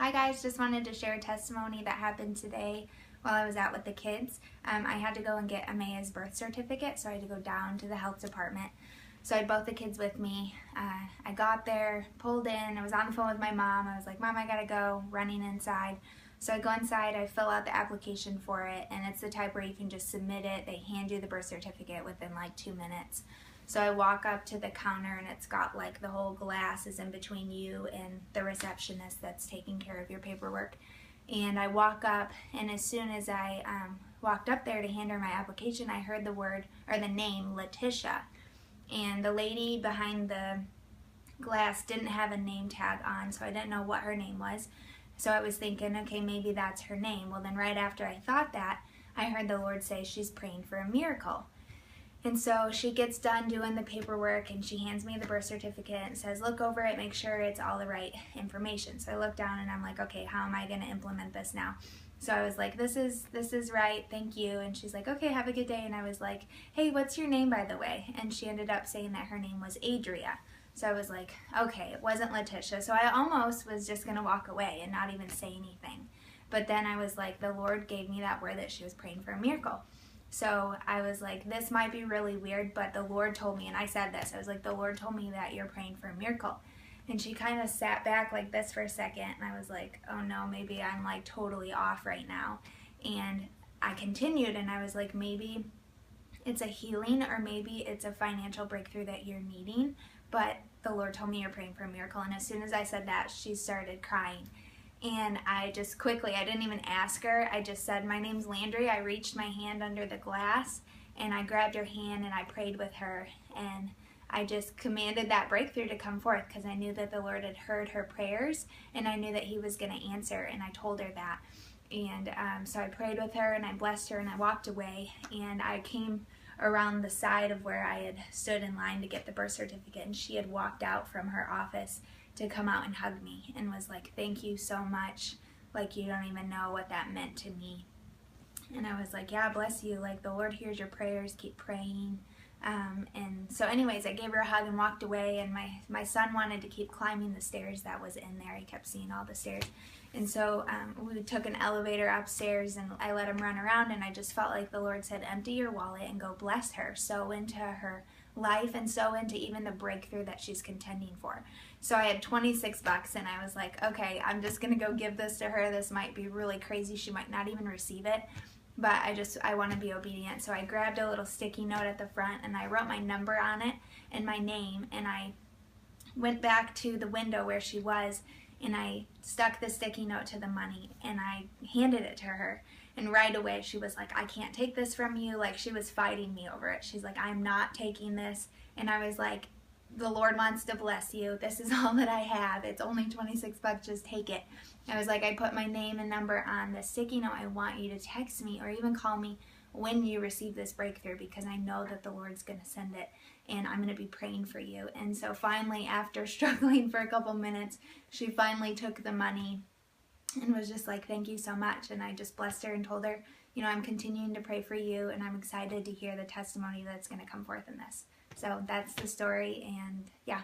Hi guys, just wanted to share a testimony that happened today while I was out with the kids. I had to go and get Amaya's birth certificate, so I had to go down to the health department. So I had both the kids with me. I got there, pulled in, I was on the phone with my mom. I was like, Mom, I gotta go, running inside. So I go inside, I fill out the application for it, and it's the type where you can just submit it. They hand you the birth certificate within like 2 minutes. So I walk up to the counter and it's got like the whole glass is in between you and the receptionist that's taking care of your paperwork. And I walk up, and as soon as I walked up there to hand her my application, I heard the word or the name Letitia. And the lady behind the glass didn't have a name tag on, so I didn't know what her name was. So I was thinking, okay, maybe that's her name. Well, then right after I thought that, I heard the Lord say she's praying for a miracle. And so she gets done doing the paperwork and she hands me the birth certificate and says, look over it, make sure it's all the right information. So I look down and I'm like, okay, how am I going to implement this now? So I was like, this is right, thank you. And she's like, okay, have a good day. And I was like, hey, what's your name, by the way? And she ended up saying that her name was Adria. So I was like, okay, it wasn't Letitia. So I almost was just going to walk away and not even say anything. But then I was like, the Lord gave me that word that she was praying for a miracle. So I was like, this might be really weird, but the Lord told me, and I said this, I was like, the Lord told me that you're praying for a miracle. And she kind of sat back like this for a second, and I was like, oh no, maybe I'm like totally off right now. And I continued, and I was like, maybe it's a healing, or maybe it's a financial breakthrough that you're needing, but the Lord told me you're praying for a miracle. And as soon as I said that, she started crying. And I just quickly, I didn't even ask her, I just said, my name's Landri. I reached my hand under the glass and I grabbed her hand and I prayed with her, and I just commanded that breakthrough to come forth because I knew that the Lord had heard her prayers and I knew that He was going to answer, and I told her that. And so I prayed with her and I blessed her and I walked away, and I came around the side of where I had stood in line to get the birth certificate, and she had walked out from her office to come out and hug me and was like, thank you so much, like you don't even know what that meant to me. And I was like, yeah, bless you, like the Lord hears your prayers, keep praying. And so anyways, I gave her a hug and walked away, and my son wanted to keep climbing the stairs that was in there. He kept seeing all the stairs. And so we took an elevator upstairs and I let him run around, and I just felt like the Lord said, empty your wallet and go bless her, sow into her life and sow into even the breakthrough that she's contending for. So I had $26 and I was like, okay, I'm just gonna go give this to her. This might be really crazy, she might not even receive it, but I want to be obedient. So I grabbed a little sticky note at the front and I wrote my number on it and my name, and I went back to the window where she was and I stuck the sticky note to the money and I handed it to her. And right away she was like, I can't take this from you. Like, she was fighting me over it. She's like, I'm not taking this. And I was like, the Lord wants to bless you. This is all that I have. It's only $26. Just take it. I was like, I put my name and number on the sticky note. I want you to text me or even call me when you receive this breakthrough, because I know that the Lord's going to send it and I'm going to be praying for you. And so finally, after struggling for a couple minutes, she finally took the money and was just like, thank you so much. And I just blessed her and told her, you know, I'm continuing to pray for you and I'm excited to hear the testimony that's going to come forth in this. So that's the story, and yeah.